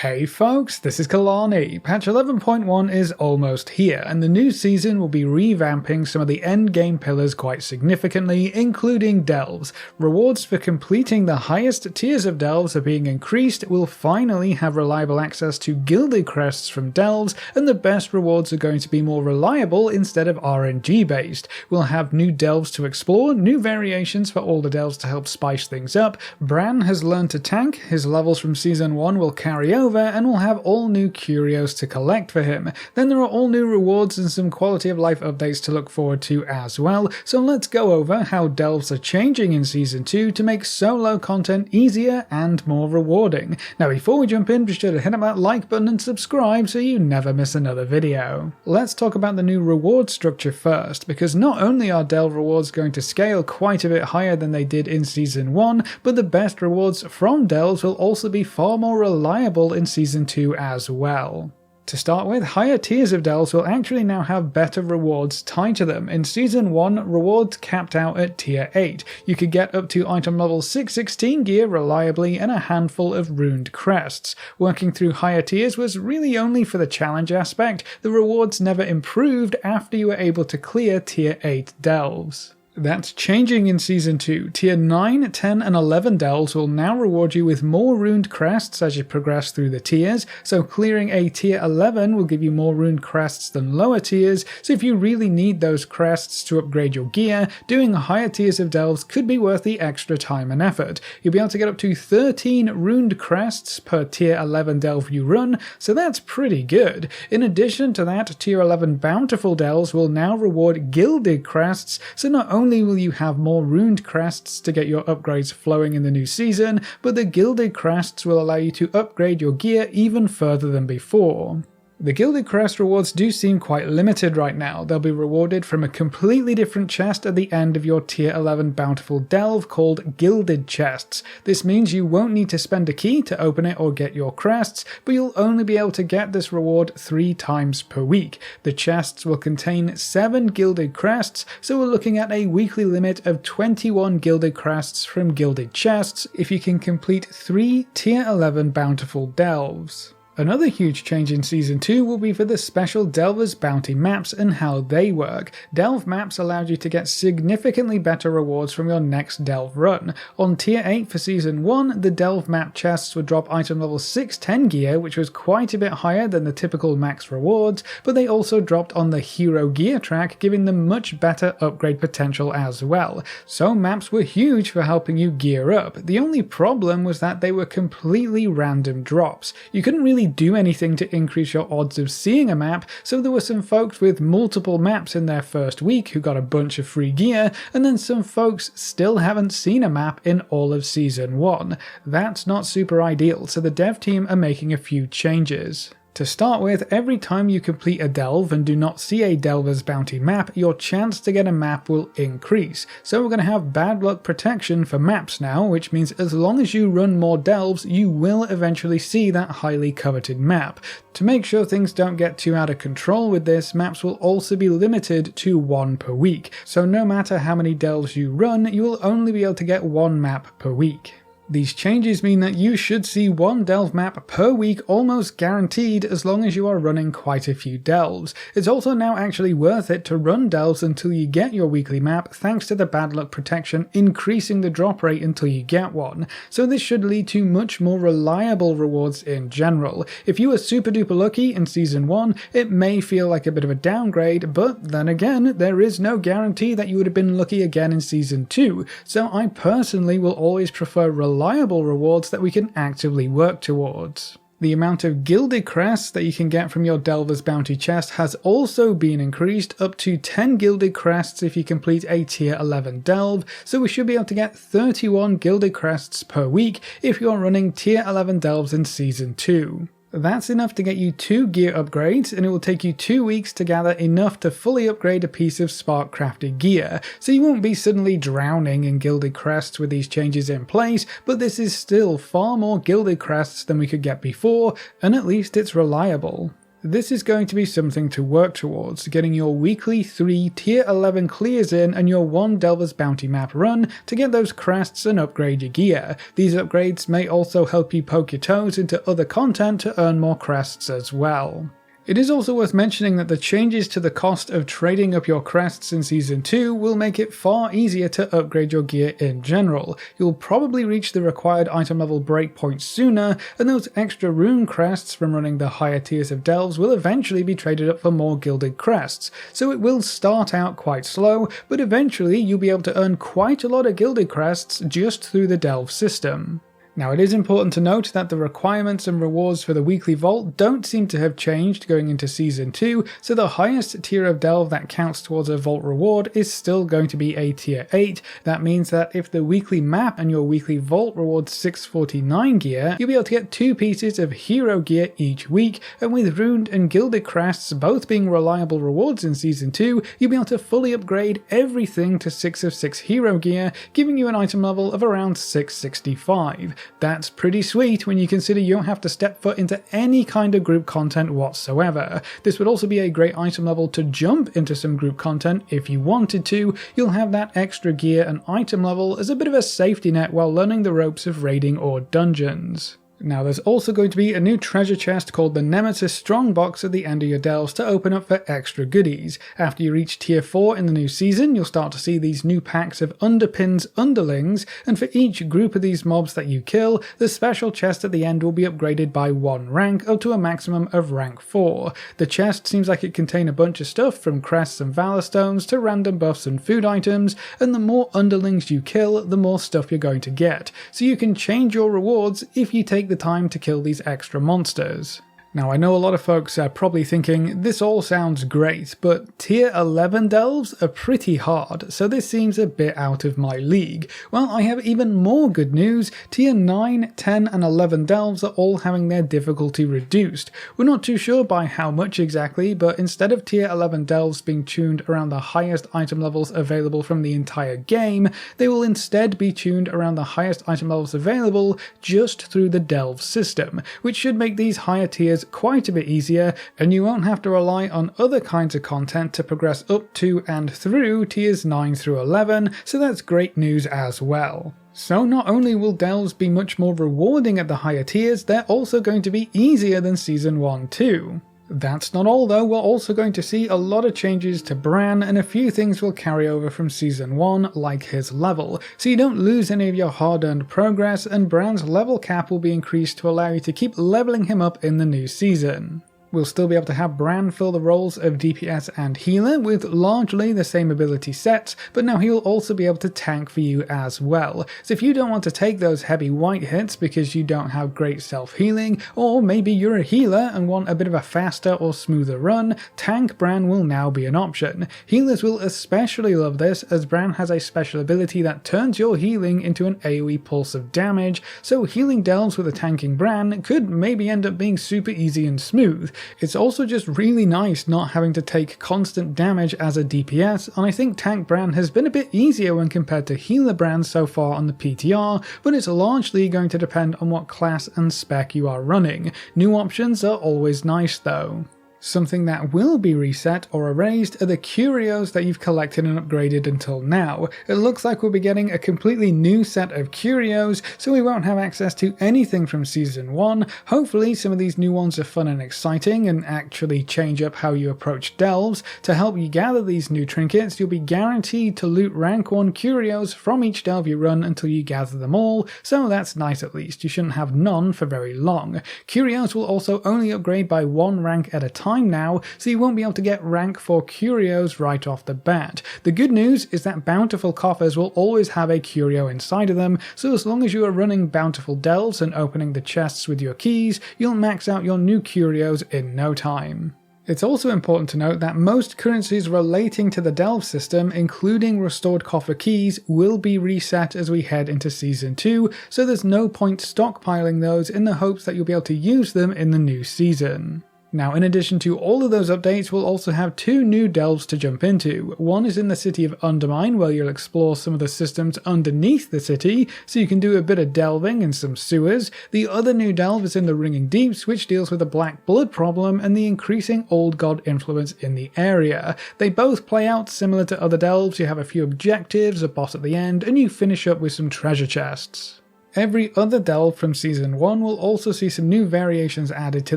Hey folks, this is Kalani. Patch 11.1 is almost here, and the new season will be revamping some of the endgame pillars quite significantly, including delves. Rewards for completing the highest tiers of delves are being increased, we'll finally have reliable access to gilded crests from delves, and the best rewards are going to be more reliable instead of RNG based. We'll have new delves to explore, new variations for all the delves to help spice things up. Brann has learned to tank, his levels from Season 1 will carry over, and we'll have all new curios to collect for him. Then there are all new rewards and some quality of life updates to look forward to as well, so let's go over how delves are changing in Season 2 to make solo content easier and more rewarding. Now before we jump in, be sure to hit up that like button and subscribe so you never miss another video. Let's talk about the new reward structure first, because not only are delve rewards going to scale quite a bit higher than they did in Season 1, but the best rewards from delves will also be far more reliable in Season 2 as well. To start with, higher tiers of delves will actually now have better rewards tied to them. In Season 1, rewards capped out at Tier 8. You could get up to item level 616 gear reliably and a handful of runed crests. Working through higher tiers was really only for the challenge aspect. The rewards never improved after you were able to clear Tier 8 delves. That's changing in Season 2. Tier 9, 10 and 11 delves will now reward you with more runed crests as you progress through the tiers, so clearing a Tier 11 will give you more runed crests than lower tiers, so if you really need those crests to upgrade your gear, doing higher tiers of delves could be worth the extra time and effort. You'll be able to get up to 13 runed crests per Tier 11 delve you run, so that's pretty good. In addition to that, Tier 11 Bountiful delves will now reward gilded crests, so not only will you have more runed crests to get your upgrades flowing in the new season, but the gilded crests will allow you to upgrade your gear even further than before. The gilded crest rewards do seem quite limited right now. They'll be rewarded from a completely different chest at the end of your Tier 11 Bountiful delve called gilded chests. This means you won't need to spend a key to open it or get your crests, but you'll only be able to get this reward 3 times per week. The chests will contain 7 gilded crests, so we're looking at a weekly limit of 21 gilded crests from gilded chests if you can complete 3 Tier 11 Bountiful delves. Another huge change in Season 2 will be for the special Delver's Bounty maps and how they work. Delve maps allowed you to get significantly better rewards from your next delve run. On Tier 8 for Season 1, the delve map chests would drop item level 610 gear, which was quite a bit higher than the typical max rewards, but they also dropped on the hero gear track, giving them much better upgrade potential as well. So maps were huge for helping you gear up. The only problem was that they were completely random drops. You couldn't really do anything to increase your odds of seeing a map, so there were some folks with multiple maps in their first week who got a bunch of free gear, and then some folks still haven't seen a map in all of Season 1. That's not super ideal, so the dev team are making a few changes. To start with, every time you complete a delve and do not see a Delver's Bounty map, your chance to get a map will increase. So we're going to have bad luck protection for maps now, which means as long as you run more delves, you will eventually see that highly coveted map. To make sure things don't get too out of control with this, maps will also be limited to 1 per week. So no matter how many delves you run, you will only be able to get 1 map per week. These changes mean that you should see 1 delve map per week almost guaranteed as long as you are running quite a few delves. It's also now actually worth it to run delves until you get your weekly map thanks to the bad luck protection increasing the drop rate until you get one. So this should lead to much more reliable rewards in general. If you were super duper lucky in Season 1, it may feel like a bit of a downgrade, but then again, there is no guarantee that you would have been lucky again in Season 2, so I personally will always prefer reliable rewards that we can actively work towards. The amount of gilded crests that you can get from your Delver's Bounty chest has also been increased up to 10 gilded crests if you complete a Tier 11 delve, so we should be able to get 31 gilded crests per week if you're running Tier 11 delves in Season 2. That's enough to get you 2 gear upgrades, and it will take you 2 weeks to gather enough to fully upgrade a piece of Spark crafted gear, so you won't be suddenly drowning in gilded crests with these changes in place, but this is still far more gilded crests than we could get before, and at least it's reliable. This is going to be something to work towards, getting your weekly 3 tier 11 clears in and your 1 Delver's Bounty map run to get those crests and upgrade your gear. These upgrades may also help you poke your toes into other content to earn more crests as well. It is also worth mentioning that the changes to the cost of trading up your crests in Season 2 will make it far easier to upgrade your gear in general. You'll probably reach the required item level breakpoint sooner, and those extra rune crests from running the higher tiers of delves will eventually be traded up for more gilded crests. So it will start out quite slow, but eventually you'll be able to earn quite a lot of gilded crests just through the delve system. Now, it is important to note that the requirements and rewards for the weekly vault don't seem to have changed going into Season 2, so the highest tier of delve that counts towards a vault reward is still going to be a tier 8. That means that if the weekly map and your weekly vault rewards 649 gear, you'll be able to get 2 pieces of hero gear each week, and with runed and gilded crests both being reliable rewards in Season 2, you'll be able to fully upgrade everything to 6 of 6 hero gear, giving you an item level of around 665. That's pretty sweet when you consider you don't have to step foot into any kind of group content whatsoever. This would also be a great item level to jump into some group content if you wanted to. You'll have that extra gear and item level as a bit of a safety net while learning the ropes of raiding or dungeons. Now, there's also going to be a new treasure chest called the Nemesis Strongbox at the end of your delves to open up for extra goodies. After you reach tier 4 in the new season, you'll start to see these new packs of Underpins Underlings, and for each group of these mobs that you kill, the special chest at the end will be upgraded by 1 rank up to a maximum of rank 4. The chest seems like it contains a bunch of stuff from crests and valor stones to random buffs and food items, and the more underlings you kill, the more stuff you're going to get. So you can change your rewards if you take the time to kill these extra monsters. Now, I know a lot of folks are probably thinking this all sounds great, but tier 11 delves are pretty hard, so this seems a bit out of my league. Well, I have even more good news. Tier 9, 10 and 11 delves are all having their difficulty reduced. We're not too sure by how much exactly, but instead of tier 11 delves being tuned around the highest item levels available from the entire game, they will instead be tuned around the highest item levels available just through the delve system, which should make these higher tiers quite a bit easier, and you won't have to rely on other kinds of content to progress up to and through tiers 9 through 11, so that's great news as well. So not only will delves be much more rewarding at the higher tiers, they're also going to be easier than Season 1 too. That's not all though, we're also going to see a lot of changes to Brann, and a few things will carry over from Season 1, like his level, so you don't lose any of your hard-earned progress, and Brann's level cap will be increased to allow you to keep leveling him up in the new season. We'll still be able to have Brann fill the roles of DPS and healer with largely the same ability sets, but now he'll also be able to tank for you as well. So if you don't want to take those heavy white hits because you don't have great self-healing, or maybe you're a healer and want a bit of a faster or smoother run, tank Brann will now be an option. Healers will especially love this, as Brann has a special ability that turns your healing into an AoE pulse of damage, so healing delves with a tanking Brann could maybe end up being super easy and smooth. It's also just really nice not having to take constant damage as a DPS, and I think tank Brann has been a bit easier when compared to healer Brann so far on the PTR, but it's largely going to depend on what class and spec you are running. New options are always nice though. Something that will be reset or erased are the curios that you've collected and upgraded until now. It looks like we'll be getting a completely new set of curios, so we won't have access to anything from Season 1. Hopefully some of these new ones are fun and exciting and actually change up how you approach delves. To help you gather these new trinkets, you'll be guaranteed to loot rank 1 curios from each delve you run until you gather them all, so that's nice at least. You shouldn't have none for very long. Curios will also only upgrade by 1 rank at a time now, so you won't be able to get rank 4 curios right off the bat. The good news is that Bountiful coffers will always have a curio inside of them, so as long as you are running Bountiful delves and opening the chests with your keys, you'll max out your new curios in no time. It's also important to note that most currencies relating to the delve system, including restored coffer keys, will be reset as we head into Season 2, so there's no point stockpiling those in the hopes that you'll be able to use them in the new season. Now, in addition to all of those updates, we'll also have 2 new delves to jump into. One is in the city of Undermine, where you'll explore some of the systems underneath the city, so you can do a bit of delving and some sewers. The other new delve is in the Ringing Deeps, which deals with the black blood problem and the increasing old god influence in the area. They both play out similar to other delves. You have a few objectives, a boss at the end, and you finish up with some treasure chests. Every other delve from Season 1 will also see some new variations added to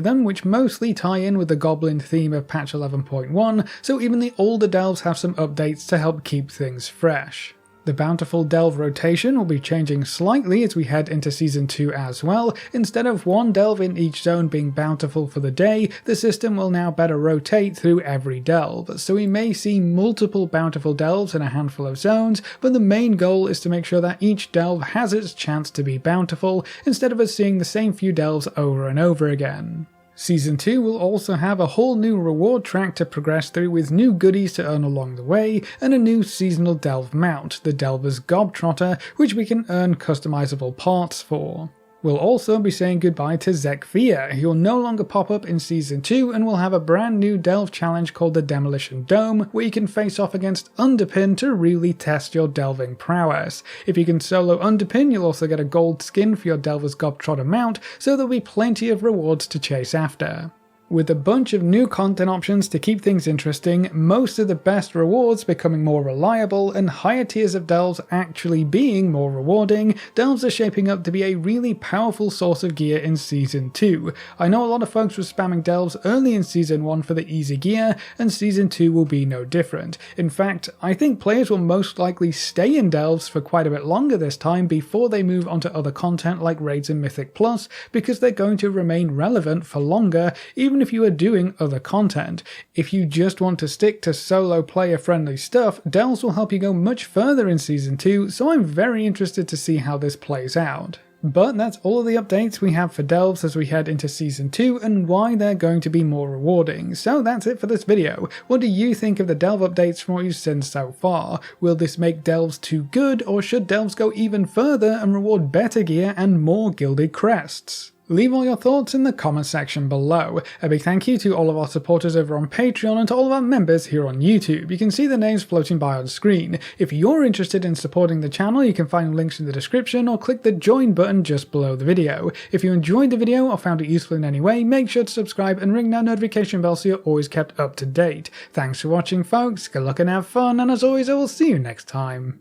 them, which mostly tie in with the goblin theme of patch 11.1, so even the older delves have some updates to help keep things fresh. The Bountiful delve rotation will be changing slightly as we head into Season 2 as well. Instead of one delve in each zone being bountiful for the day, the system will now better rotate through every delve, so we may see multiple bountiful delves in a handful of zones, but the main goal is to make sure that each delve has its chance to be bountiful, instead of us seeing the same few delves over and over again. Season 2 will also have a whole new reward track to progress through with new goodies to earn along the way, and a new seasonal delve mount, the Delver's Gobtrotter, which we can earn customizable parts for. We'll also be saying goodbye to Zekfia. He'll no longer pop up in Season 2, and we'll have a brand new delve challenge called the Demolition Dome, where you can face off against Underpin to really test your delving prowess. If you can solo Underpin, you'll also get a gold skin for your Delver's Gobtrotter mount, so there'll be plenty of rewards to chase after. With a bunch of new content options to keep things interesting, most of the best rewards becoming more reliable, and higher tiers of delves actually being more rewarding, delves are shaping up to be a really powerful source of gear in Season 2. I know a lot of folks were spamming delves early in Season 1 for the easy gear, and Season 2 will be no different. In fact, I think players will most likely stay in delves for quite a bit longer this time before they move onto other content like raids and Mythic Plus, because they're going to remain relevant for longer, even if you are doing other content. If you just want to stick to solo player friendly stuff, delves will help you go much further in Season 2, so I'm very interested to see how this plays out. But that's all of the updates we have for delves as we head into Season 2 and why they're going to be more rewarding. So that's it for this video. What do you think of the delve updates from what you've seen so far? Will this make delves too good, or should delves go even further and reward better gear and more gilded crests? Leave all your thoughts in the comment section below. A big thank you to all of our supporters over on Patreon and to all of our members here on YouTube. You can see the names floating by on screen. If you're interested in supporting the channel, you can find links in the description or click the join button just below the video. If you enjoyed the video or found it useful in any way, make sure to subscribe and ring that notification bell so you're always kept up to date. Thanks for watching folks, good luck and have fun, and as always I will see you next time.